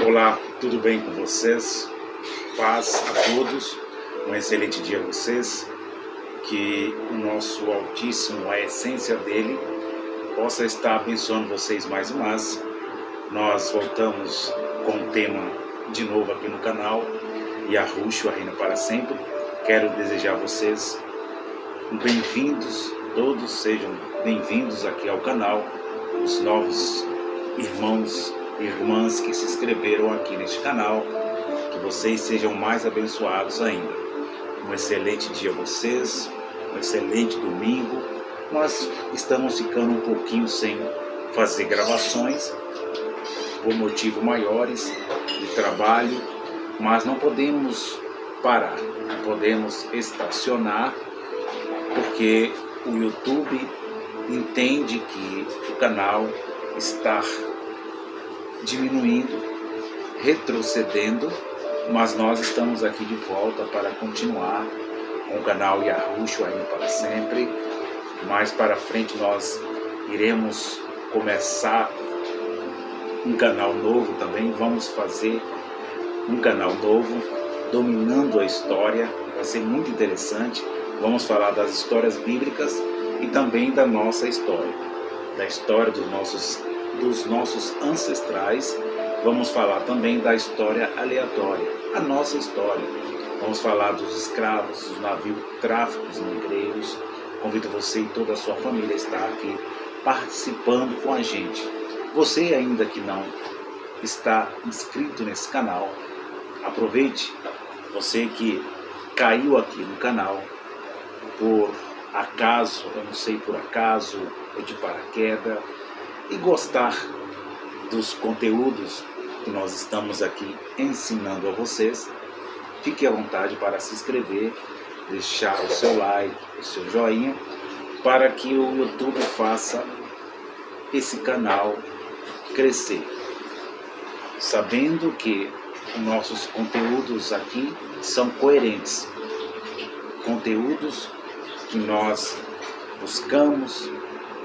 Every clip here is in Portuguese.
Olá, tudo bem com vocês? Paz a todos, um excelente dia a vocês. Que o nosso Altíssimo, a essência dele, possa estar abençoando vocês mais e mais. Nós voltamos com um tema de novo aqui no canal, Yahushua reina para sempre. Quero desejar a vocês bem-vindos, todos sejam bem-vindos aqui ao canal, os novos irmãos e irmãs que se inscreveram aqui neste canal, que vocês sejam mais abençoados ainda. Um excelente dia a vocês, um excelente domingo. Nós estamos ficando um pouquinho sem fazer gravações, por motivos maiores de trabalho, mas não podemos parar, não podemos estacionar, porque o YouTube entende que o canal está diminuindo, retrocedendo, mas nós estamos aqui de volta para continuar com o canal Yahushua reina para sempre. Mais para frente nós iremos começar um canal novo também, vamos fazer um canal novo, dominando a história, vai ser muito interessante. Vamos falar das histórias bíblicas e também da nossa história, da história dos nossos ancestrais. Vamos falar também da história aleatória, a nossa história. Vamos falar dos escravos, dos navios, tráficos negreiros. Convido você e toda a sua família a estar aqui participando com a gente. Você ainda que não está inscrito nesse canal, aproveite. Você que caiu aqui no canal por acaso, eu não sei, por acaso ou de paraquedas, e gostar dos conteúdos que nós estamos aqui ensinando a vocês, fique à vontade para se inscrever, deixar o seu like, o seu joinha, para que o YouTube faça esse canal crescer. Sabendo que nossos conteúdos aqui são coerentes, conteúdos que nós buscamos,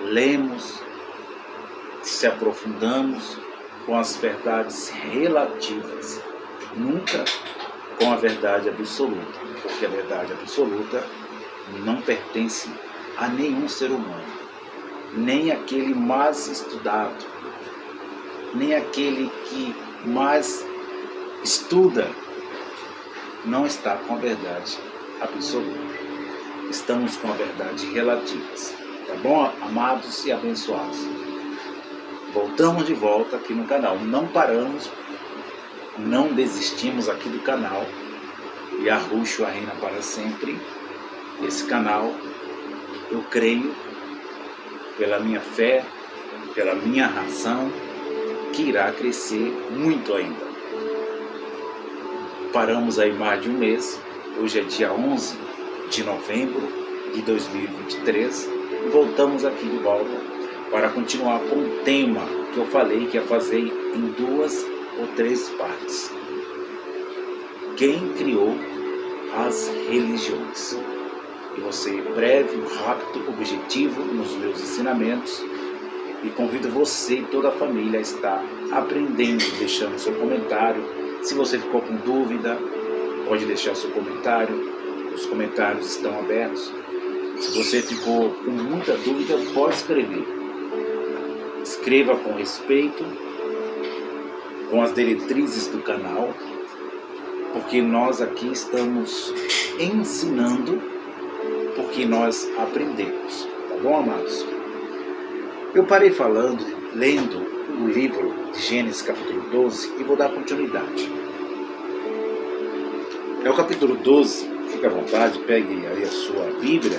lemos, se aprofundamos com as verdades relativas, nunca com a verdade absoluta, porque a verdade absoluta não pertence a nenhum ser humano, nem aquele mais estudado, nem aquele que mais estuda, não está com a verdade absoluta. Estamos com a verdade relativas, tá bom, amados e abençoados? Voltamos de volta aqui no canal, não paramos, não desistimos aqui do canal Yahushua reina para sempre. Esse canal, eu creio, pela minha fé, pela minha razão, que irá crescer muito ainda. Paramos aí mais de um mês, hoje é dia 11 de novembro de 2023, e voltamos aqui de volta para continuar com o tema que eu falei que ia fazer em 2 ou 3 partes. Quem criou as religiões? E você breve, rápido, objetivo nos meus ensinamentos, e convido você e toda a família a estar aprendendo, deixando seu comentário. Se você ficou com dúvida, pode deixar seu comentário, os comentários estão abertos. Se você ficou com muita dúvida, pode escrever. Escreva com respeito, com as diretrizes do canal, porque nós aqui estamos ensinando, porque nós aprendemos, tá bom, amados? Eu parei lendo o livro de Gênesis capítulo 12 e vou dar continuidade. É o capítulo 12, fique à vontade, pegue aí a sua Bíblia,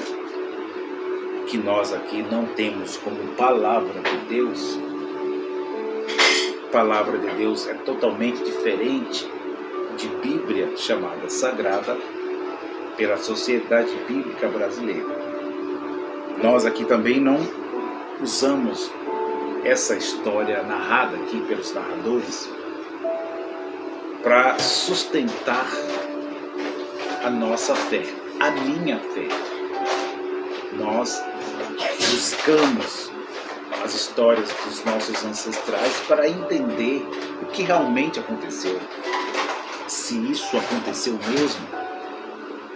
que nós aqui não temos como palavra de Deus. Palavra de Deus é totalmente diferente de Bíblia chamada Sagrada pela Sociedade Bíblica Brasileira. Nós aqui também não usamos essa história narrada aqui pelos narradores para sustentar a nossa fé, a minha fé. Nós buscamos as histórias dos nossos ancestrais para entender o que realmente aconteceu. Se isso aconteceu mesmo,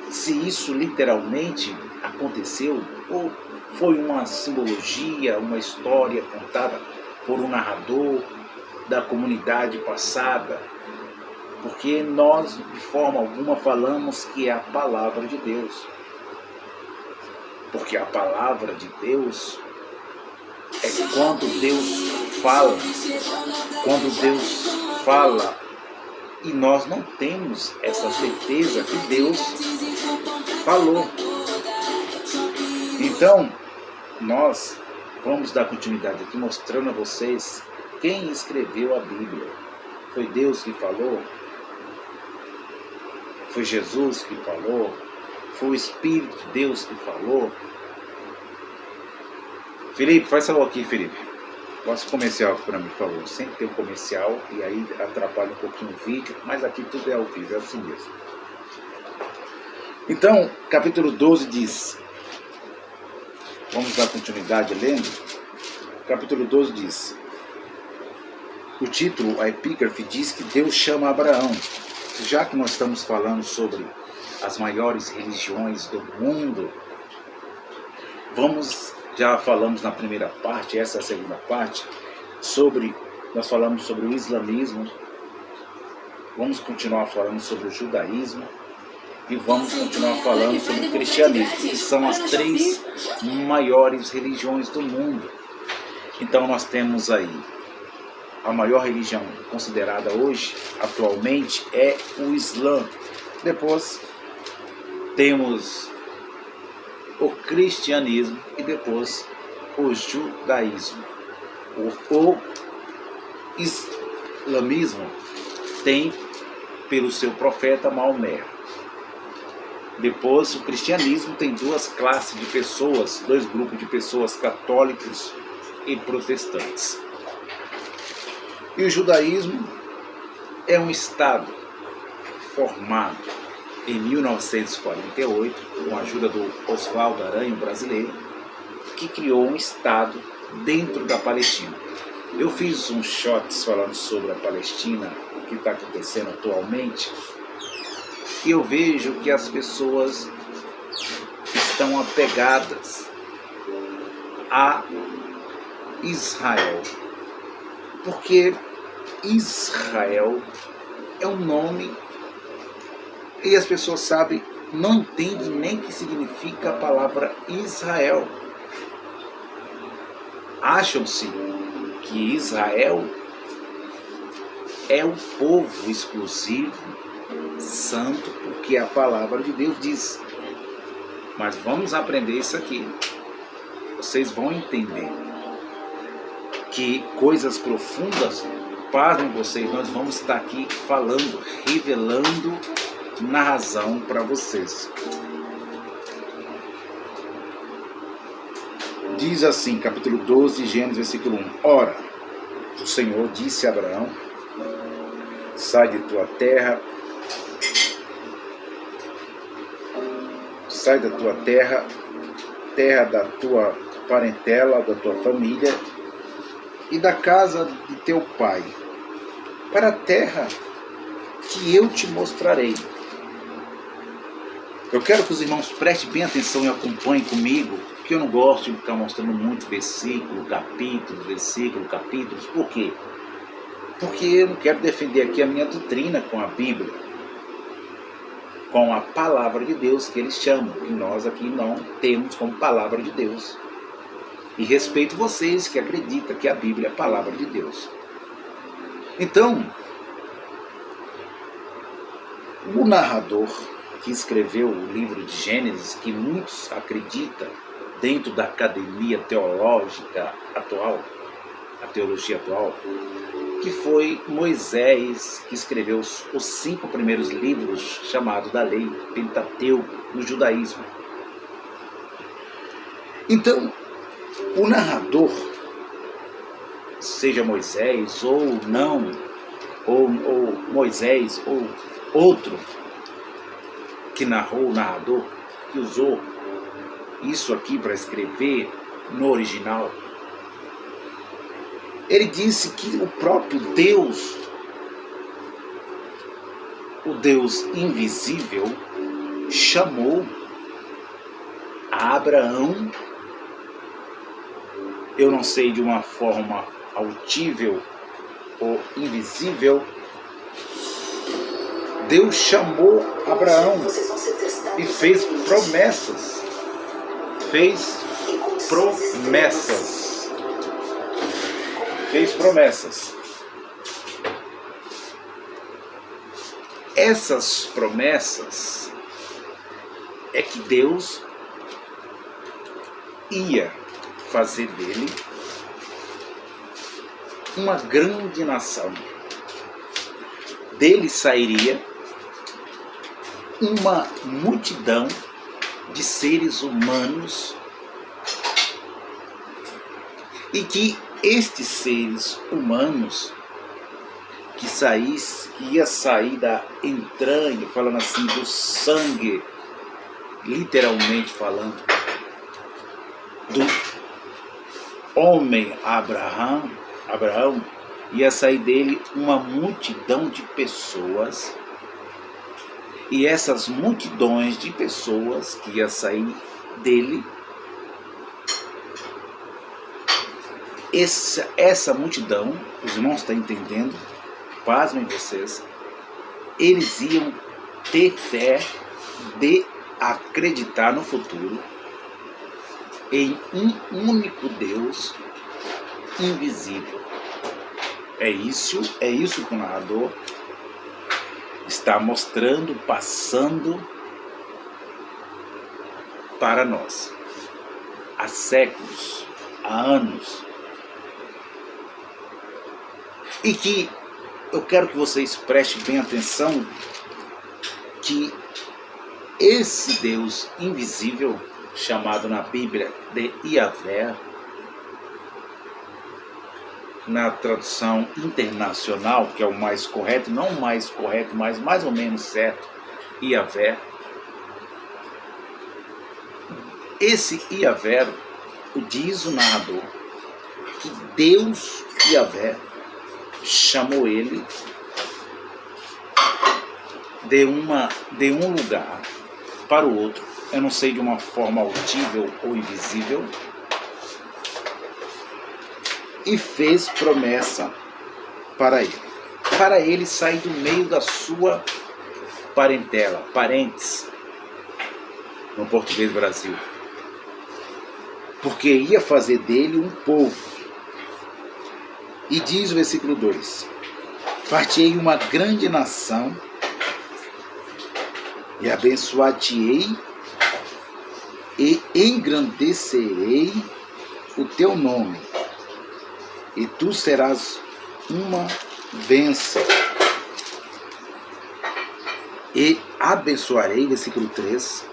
se isso literalmente aconteceu, ou foi uma simbologia, uma história contada por um narrador da comunidade passada, porque nós, de forma alguma, falamos que é a palavra de Deus. Porque a palavra de Deus é quando Deus fala, e nós não temos essa certeza que Deus falou. Então, nós vamos dar continuidade aqui mostrando a vocês quem escreveu a Bíblia. Foi Deus que falou? Foi Jesus que falou? Foi o Espírito de Deus que falou? Felipe, faz favor aqui, Felipe. Faça comercial para mim, por favor. Sempre tem um comercial e aí atrapalha um pouquinho o vídeo, mas aqui tudo é ao vivo, é assim mesmo. Então, capítulo 12 diz, vamos dar continuidade lendo. Capítulo 12 diz, o título, a epígrafe, diz que Deus chama Abraão. Já que nós estamos falando sobre as maiores religiões do mundo, já falamos na primeira parte, essa é a segunda parte, nós falamos sobre o islamismo, vamos continuar falando sobre o judaísmo e vamos continuar falando sobre o cristianismo, que são as 3 maiores religiões do mundo. Então nós temos aí a maior religião considerada hoje, atualmente, é o Islã. Depois temos o cristianismo e depois o judaísmo. O islamismo tem pelo seu profeta Maomé. Depois o cristianismo tem 2 classes de pessoas, 2 grupos de pessoas, católicos e protestantes. E o judaísmo é um estado formado em 1948, com a ajuda do Oswaldo Aranha, brasileiro, que criou um estado dentro da Palestina. Eu fiz uns shots falando sobre a Palestina, o que está acontecendo atualmente, e eu vejo que as pessoas estão apegadas a Israel. Porque Israel é um nome e as pessoas sabem, não entendem nem o que significa a palavra Israel. Acham-se que Israel é o povo exclusivo, santo, porque a palavra de Deus diz. Mas vamos aprender isso aqui. Vocês vão entender que coisas profundas, pasmem vocês, nós vamos estar aqui falando, revelando na razão para vocês. Diz assim, capítulo 12, Gênesis, versículo 1. Ora, o Senhor disse a Abraão, sai de tua terra, sai da tua terra, terra da tua parentela, da tua família, e da casa de teu pai, para a terra que eu te mostrarei. Eu quero que os irmãos prestem bem atenção e acompanhem comigo, porque eu não gosto de ficar mostrando muito versículo, capítulos. Por quê? Porque eu não quero defender aqui a minha doutrina com a Bíblia, com a palavra de Deus que eles chamam, que nós aqui não temos como palavra de Deus. E respeito vocês que acreditam que a Bíblia é a palavra de Deus. Então, o narrador que escreveu o livro de Gênesis, que muitos acreditam dentro da academia teológica atual, a teologia atual, que foi Moisés, que escreveu os 5 primeiros livros chamados da lei, Pentateuco, no judaísmo. Então, o narrador, seja Moisés ou não, ou Moisés ou outro que narrou, o narrador que usou isso aqui para escrever no original, Ele disse que o próprio Deus, o Deus invisível, chamou a Abraão, eu não sei, de uma forma autível ou invisível. Deus chamou Abraão e fez promessas. Fez promessas. Essas promessas é que Deus ia fazer dele uma grande nação. Dele sairia uma multidão de seres humanos, e que estes seres humanos que ia sair da entranha, falando assim, do sangue, literalmente falando, do homem Abraão, ia sair dele uma multidão de pessoas, e essas multidões de pessoas que ia sair dele, essa multidão, os irmãos estão entendendo? Pasmem vocês, eles iam ter fé de acreditar no futuro em um único Deus invisível. É isso que o narrador está mostrando, passando para nós. Há séculos, há anos. E que eu quero que vocês prestem bem atenção que esse Deus invisível, chamado na Bíblia de Yahvé, na tradução internacional, que é o mais correto, não o mais correto, mas mais ou menos certo, Yahvé. Esse Yahvé, diz o narrador, que Deus Yahvé chamou ele de um lugar para o outro, eu não sei, de uma forma autível ou invisível, e fez promessa para ele sair do meio da sua parentela, parentes, no português Brasil, porque ia fazer dele um povo. E diz o versículo 2: far-te-ei uma grande nação, e abençoar-te-ei, e engrandecerei o teu nome, e tu serás uma bênção. E abençoarei, versículo 3,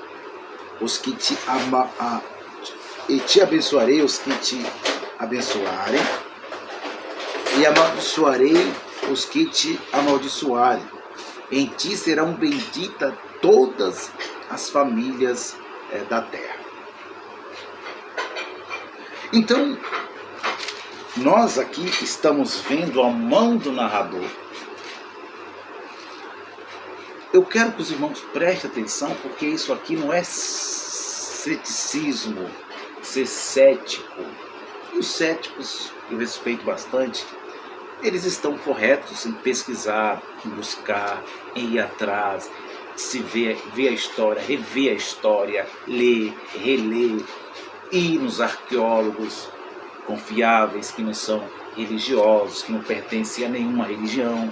e te abençoarei os que te abençoarem, e amaldiçoarei os que te amaldiçoarem. Em ti serão benditas todas as famílias da terra. Então, nós aqui estamos vendo a mão do narrador. Eu quero que os irmãos prestem atenção, porque isso aqui não é ceticismo, ser cético. E os céticos, que eu respeito bastante, eles estão corretos em pesquisar, em buscar, em ir atrás, se ver a história, rever a história, ler, reler, ir nos arqueólogos confiáveis, que não são religiosos, que não pertencem a nenhuma religião,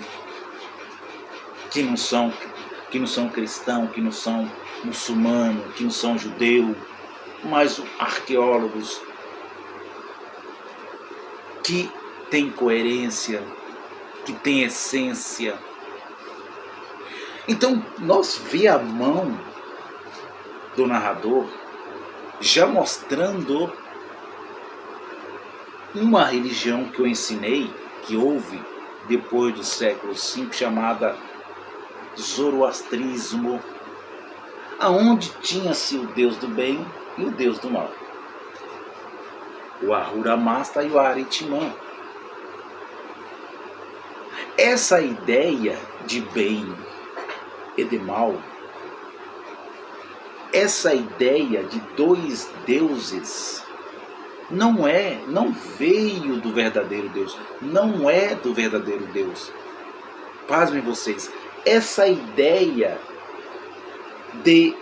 que não são cristãos, que não são muçulmanos, que não são judeus, mas arqueólogos que têm coerência, que têm essência. Então, nós vemos a mão do narrador já mostrando uma religião que eu ensinei, que houve depois do século V, chamada Zoroastrismo, aonde tinha-se o Deus do bem e o Deus do mal, o Ahura Mazda e o Aritmã. essa ideia de bem e de mal, essa ideia de dois deuses, não veio do verdadeiro Deus, não é do verdadeiro Deus. Pasmem vocês, essa ideia de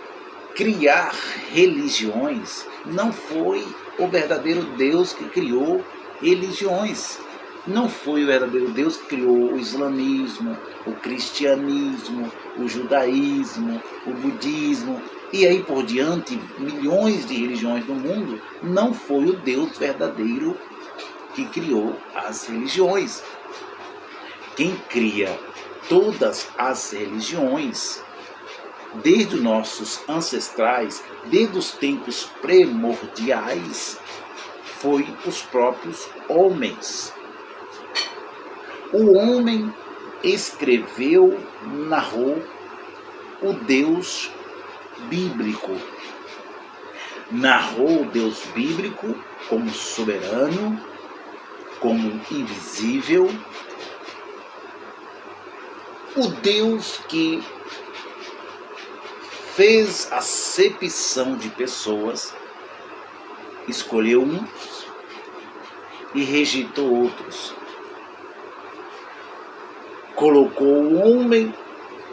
criar religiões, não foi o verdadeiro Deus que criou religiões. Não foi o verdadeiro Deus que criou o islamismo, o cristianismo, o judaísmo, o budismo e aí por diante, milhões de religiões no mundo. Não foi o Deus verdadeiro que criou as religiões. Quem cria todas as religiões, desde os nossos ancestrais, desde os tempos primordiais, foi os próprios homens. O homem escreveu, narrou o Deus bíblico. Narrou o Deus bíblico como soberano, como invisível, o Deus que fez acepção de pessoas, escolheu uns e rejeitou outros. Colocou o homem,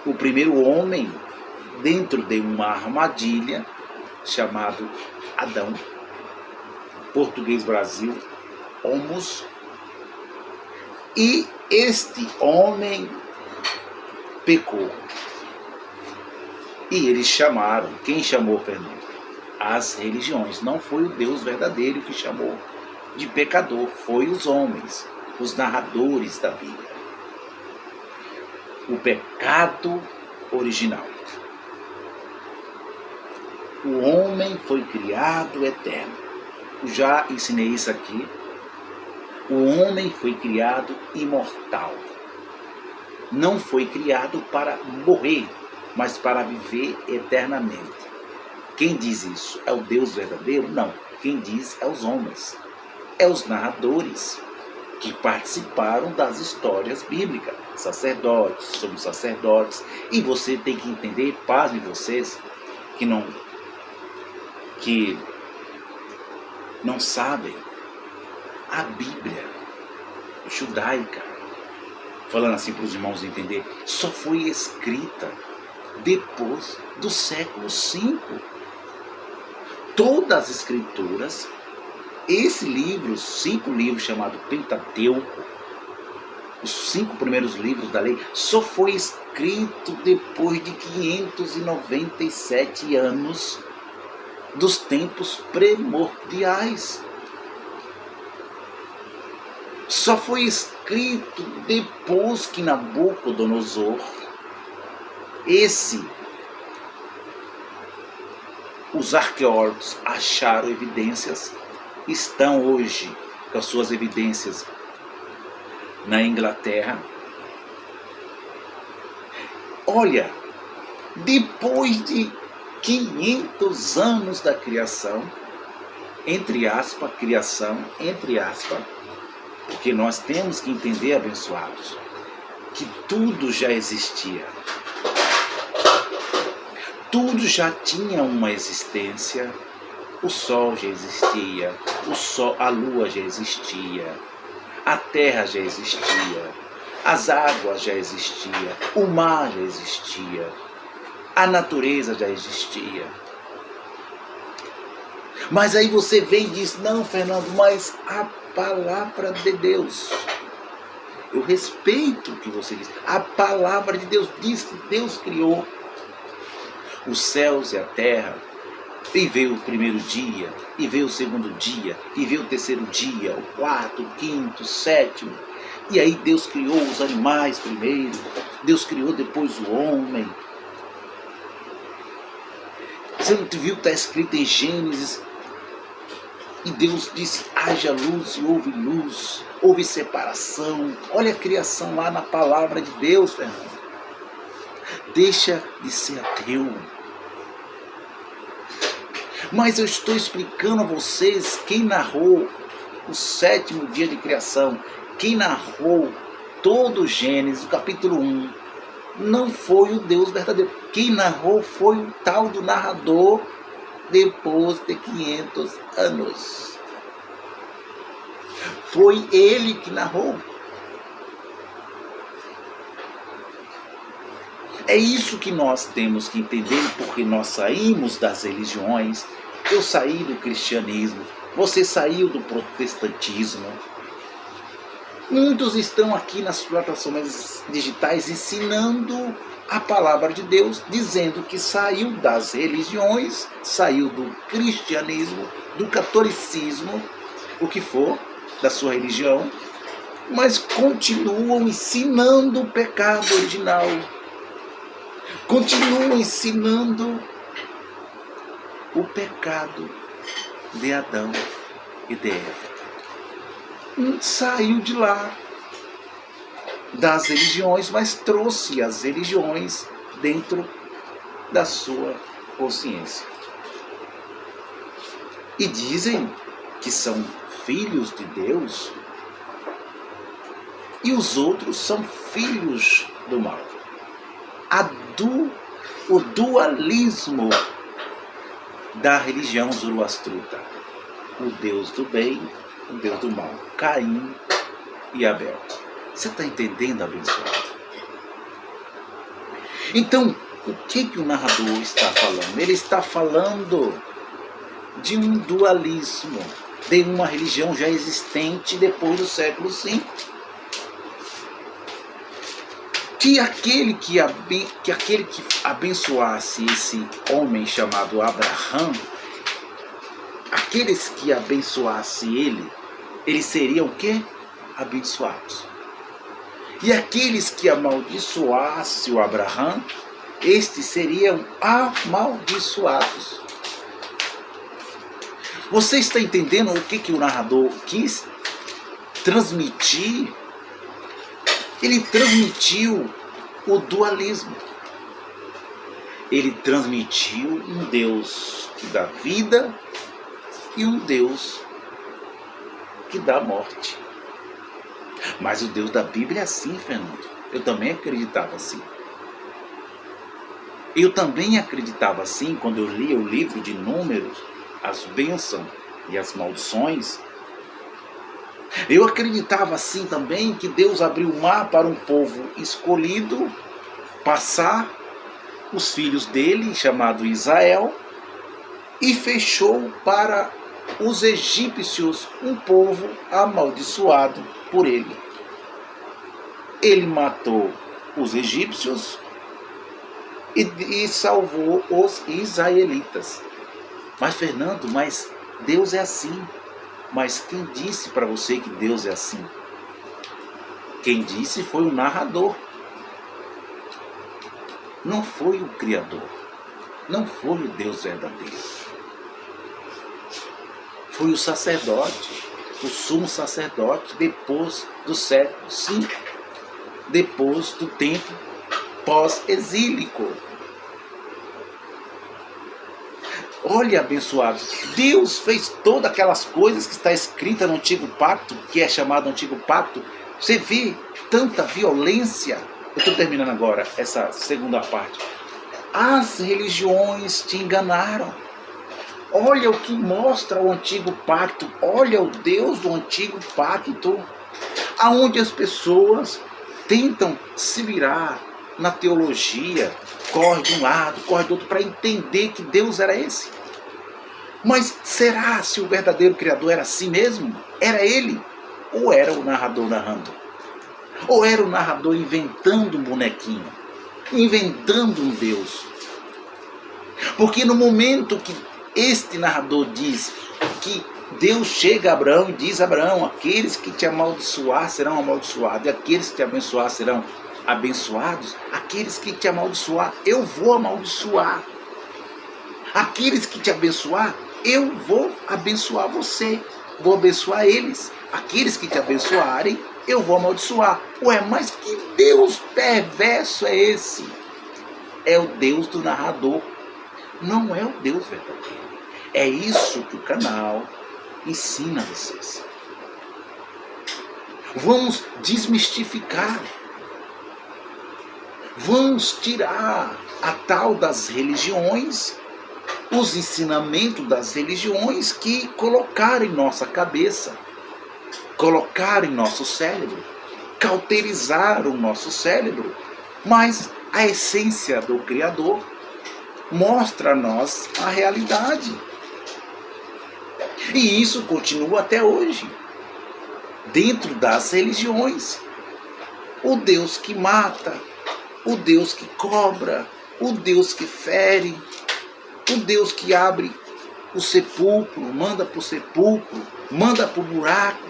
o primeiro homem, dentro de uma armadilha chamado Adão, português Brasil, Homus, e este homem pecou. E eles chamaram, quem chamou, Fernando? As religiões. Não foi o Deus verdadeiro que chamou de pecador, foi os homens, os narradores da Bíblia. O pecado original. O homem foi criado eterno. Eu já ensinei isso aqui. O homem foi criado imortal. Não foi criado para morrer, mas para viver eternamente. Quem diz isso? É o Deus verdadeiro? Não. Quem diz é os homens. É os narradores que participaram das histórias bíblicas. Sacerdotes, somos sacerdotes. E você tem que entender, pasme vocês, que não sabem, a Bíblia judaica, falando assim para os irmãos entender, só foi escrita depois do século V. Todas as escrituras, esse livro, 5 livros chamados Pentateuco, os 5 primeiros livros da lei, só foi escrito depois de 597 anos dos tempos primordiais. Só foi escrito depois que Nabucodonosor, os arqueólogos acharam evidências, estão hoje com as suas evidências na Inglaterra. Olha, depois de 500 anos da criação, entre aspas, porque nós temos que entender, abençoados, que tudo já existia. Tudo já tinha uma existência. O sol já existia, a lua já existia, a terra já existia, as águas já existiam, o mar já existia, a natureza já existia. Mas aí você vem e diz, não, Fernando, mas a palavra de Deus, eu respeito o que você diz, a palavra de Deus diz que Deus criou os céus e a terra, e veio o primeiro dia, e veio o segundo dia, e veio o terceiro dia, o quarto, o quinto, o sétimo. E aí Deus criou os animais primeiro, Deus criou depois o homem. Você não viu que está escrito em Gênesis? E Deus disse, haja luz e houve separação. Olha a criação lá na palavra de Deus, Fernando. Deixa de ser ateu. Mas eu estou explicando a vocês quem narrou o 7º dia de criação, quem narrou todo Gênesis, do capítulo 1, não foi o Deus verdadeiro. Quem narrou foi o tal do narrador depois de 500 anos. Foi ele que narrou. É isso que nós temos que entender, porque nós saímos das religiões. Eu saí do cristianismo, você saiu do protestantismo. Muitos estão aqui nas plataformas digitais ensinando a palavra de Deus, dizendo que saiu das religiões, saiu do cristianismo, do catolicismo, o que for da sua religião, mas continuam ensinando o pecado original. Continuam ensinando o pecado de Adão e de Eva. Saiu de lá das religiões, mas trouxe as religiões dentro da sua consciência. E dizem que são filhos de Deus e os outros são filhos do mal. O dualismo da religião zoroastrita. O Deus do bem, o Deus do mal. Caim e Abel. Você está entendendo, abençoado? Então, o que o narrador está falando? Ele está falando de um dualismo, de uma religião já existente depois do século V. Que aquele que abençoasse esse homem chamado Abraão, aqueles que abençoassem eles seriam o quê? Abençoados. E aqueles que amaldiçoassem o Abraão, estes seriam amaldiçoados. Você está entendendo o que o narrador quis transmitir? Ele transmitiu o dualismo. Ele transmitiu um Deus que dá vida e um Deus que dá morte. Mas o Deus da Bíblia é assim, Fernando. Eu também acreditava assim. Eu também acreditava assim quando eu lia o livro de Números, as bênçãos e as maldições. Eu acreditava assim também que Deus abriu o mar para um povo escolhido passar, os filhos dele, chamado Israel, e fechou para os egípcios um povo amaldiçoado por ele. Ele matou os egípcios e salvou os israelitas. Mas Fernando, Deus é assim. Mas quem disse para você que Deus é assim? Quem disse foi o narrador. Não foi o Criador. Não foi o Deus verdadeiro. Foi o sacerdote, o sumo sacerdote, depois do século V, depois do tempo pós-exílico. Olha, abençoados, Deus fez todas aquelas coisas que está escrita no Antigo Pacto, que é chamado Antigo Pacto. Você vê tanta violência. Eu estou terminando agora essa segunda parte. As religiões te enganaram. Olha o que mostra o Antigo Pacto. Olha o Deus do Antigo Pacto, aonde as pessoas tentam se virar na teologia, corre de um lado, corre do outro, para entender que Deus era esse. Mas será se o verdadeiro Criador era assim mesmo? Era ele? Ou era o narrador narrando? Ou era o narrador inventando um bonequinho? Inventando um Deus? Porque no momento que este narrador diz que Deus chega a Abraão e diz a Abraão: aqueles que te amaldiçoar serão amaldiçoados, e aqueles que te abençoar serão abençoados. Aqueles que te amaldiçoar, eu vou amaldiçoar. Aqueles que te abençoar, eu vou abençoar você. Vou abençoar eles. Aqueles que te abençoarem, eu vou amaldiçoar. Ué, mas que Deus perverso é esse? É o Deus do narrador. Não é o Deus verdadeiro. É isso que o canal ensina a vocês. Vamos desmistificar. Vamos tirar a tal das religiões, os ensinamentos das religiões que colocaram em nossa cabeça, colocaram em nosso cérebro, cauterizaram o nosso cérebro. Mas a essência do Criador mostra a nós a realidade. E isso continua até hoje, dentro das religiões. O Deus que mata, o Deus que cobra, o Deus que fere, o Deus que abre o sepulcro, manda para o sepulcro, manda para o buraco.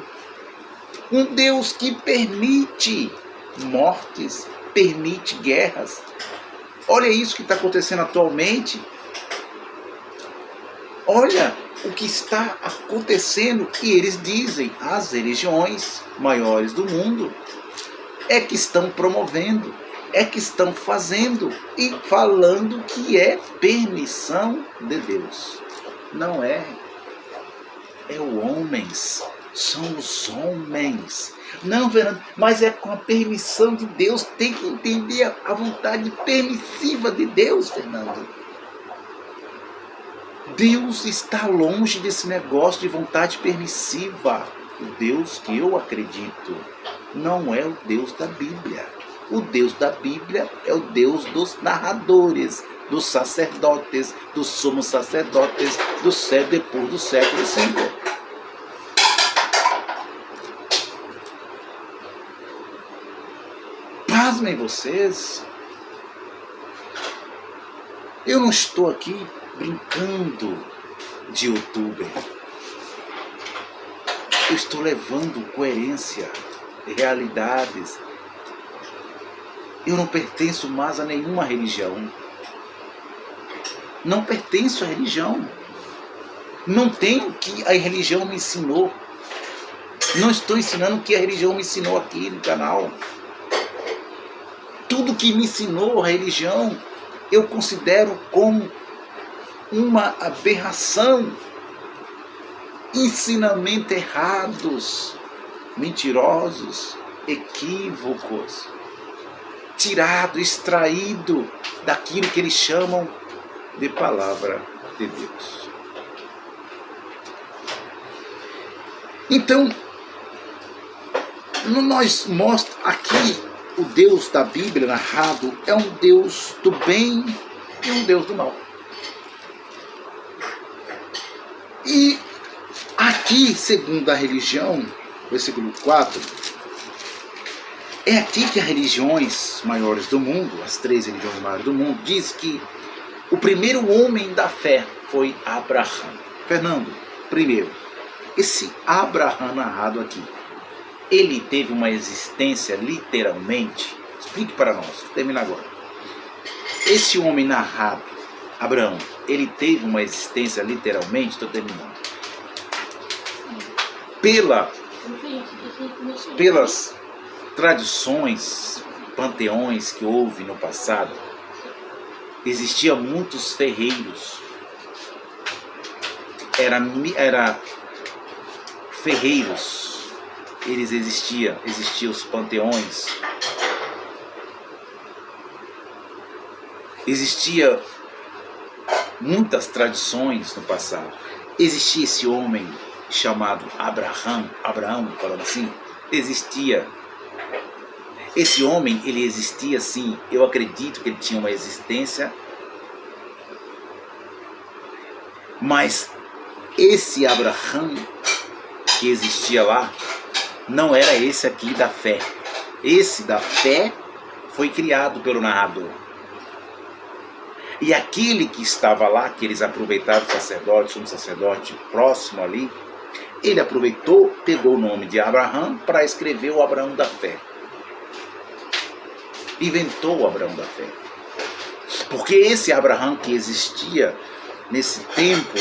Um Deus que permite mortes, permite guerras. Olha isso que está acontecendo atualmente. Olha o que está acontecendo. E eles dizem, as religiões maiores do mundo, é que estão promovendo, é que estão fazendo e falando que é permissão de Deus. Não é. É os homens. São os homens. Não, Fernando, mas é com a permissão de Deus. Tem que entender a vontade permissiva de Deus, Fernando. Deus está longe desse negócio de vontade permissiva. O Deus que eu acredito não é o Deus da Bíblia. O Deus da Bíblia é o Deus dos narradores, dos sacerdotes, dos sumos sacerdotes, do século depois do século V. Pasmem vocês. Eu não estou aqui brincando de youtuber. Eu estou levando coerência, realidades. Eu não pertenço mais a nenhuma religião. Não pertenço à religião. Não tenho o que a religião me ensinou. Não estou ensinando o que a religião me ensinou aqui no canal. Tudo que me ensinou a religião, eu considero como uma aberração. Ensinamentos errados, mentirosos, equívocos, tirado, extraído daquilo que eles chamam de palavra de Deus. Então, nós mostra aqui o Deus da Bíblia narrado é um Deus do bem e um Deus do mal. E aqui, segundo a religião, versículo 4, é aqui que as religiões maiores do mundo, as 3 religiões maiores do mundo, diz que o primeiro homem da fé foi Abraão. Fernando, primeiro, esse Abraão narrado aqui, ele teve uma existência literalmente? Explique para nós, vou terminar agora. Esse homem narrado, Abraão, ele teve uma existência literalmente? Estou terminando. Pelas tradições, panteões que houve no passado, existiam muitos ferreiros. Era ferreiros. Eles existiam os panteões. Existia muitas tradições no passado. Existia esse homem chamado Abraão, falando assim, existia. Esse homem, ele existia sim, eu acredito que ele tinha uma existência, mas esse Abraão que existia lá, não era esse aqui da fé. Esse da fé foi criado pelo narrador. E aquele que estava lá, que eles aproveitaram, o sacerdote, um sacerdote próximo ali, ele aproveitou, pegou o nome de Abraão para escrever o Abraão da fé. Inventou o Abraão da fé. Porque esse Abraão que existia nesse tempo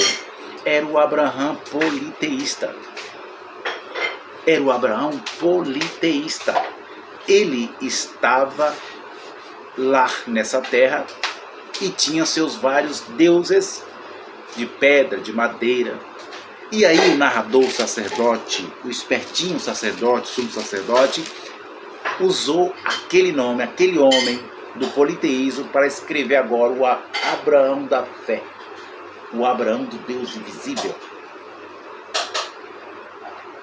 era o Abraão politeísta. Era o Abraão politeísta. Ele estava lá nessa terra e tinha seus vários deuses de pedra, de madeira. E aí o narrador, o sacerdote, o espertinho sacerdote, sumo sacerdote, usou aquele nome, aquele homem do politeísmo para escrever agora o Abraão da fé, o Abraão do Deus invisível.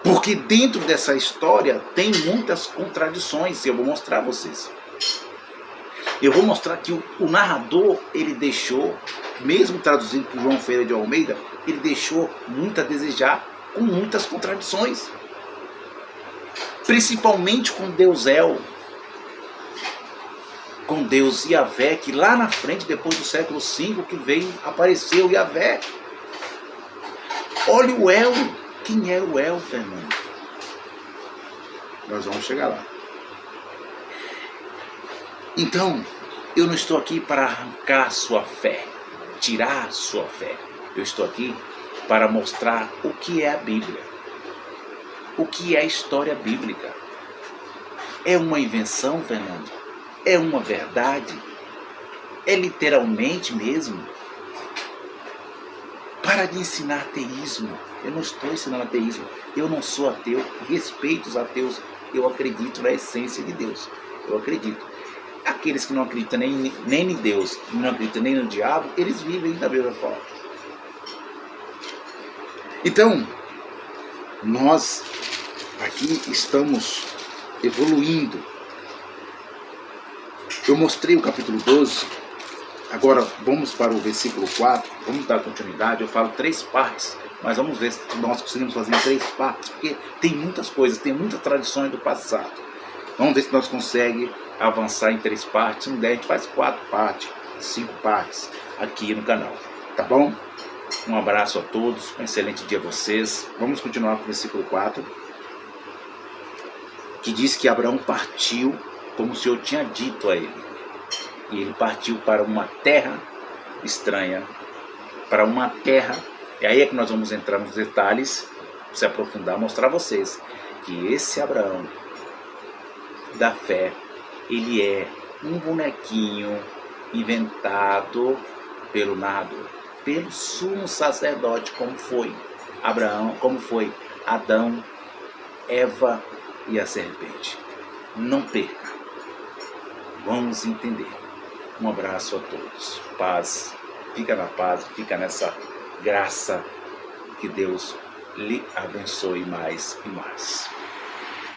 Porque dentro dessa história tem muitas contradições, e eu vou mostrar a vocês. Eu vou mostrar que o narrador, ele deixou, mesmo traduzido por João Ferreira de Almeida, ele deixou muito a desejar, com muitas contradições. Principalmente com Deus El, com Deus Yahvé, que lá na frente, depois do século V, que veio, apareceu Yahvé. Olha o El. Quem era o El, Fernando? Nós vamos chegar lá. Então, eu não estou aqui para arrancar sua fé, tirar sua fé. Eu estou aqui para mostrar o que é a Bíblia. O que é a história bíblica. É uma invenção, Fernando? É uma verdade? É literalmente mesmo? Para de ensinar ateísmo. Eu não estou ensinando ateísmo. Eu não sou ateu. Respeito os ateus. Eu acredito na essência de Deus. Eu acredito. Aqueles que não acreditam nem em Deus, não acreditam nem no diabo, eles vivem da mesma forma. Então, nós aqui estamos evoluindo. Eu mostrei o capítulo 12. Agora vamos para o versículo 4. Vamos dar continuidade. Eu falo 3 partes, mas vamos ver se nós conseguimos fazer em 3 partes, porque tem muitas coisas, tem muitas tradições do passado. Vamos ver se nós conseguimos avançar em 3 partes. Se não der, a gente faz 4 partes, 5 partes aqui no canal. Tá bom? Um abraço a todos, um excelente dia a vocês. Vamos continuar com o versículo 4, que diz que Abraão partiu como o Senhor tinha dito a ele. E ele partiu para uma terra estranha, para uma terra. E aí é que nós vamos entrar nos detalhes, se aprofundar, mostrar a vocês que esse Abraão da fé, ele é um bonequinho inventado pelo narrador, pelo sumo sacerdote, como foi Abraão, como foi Adão, Eva e a serpente. Não perca. Vamos entender. Um abraço a todos. Paz. Fica na paz, fica nessa graça. Que Deus lhe abençoe mais e mais.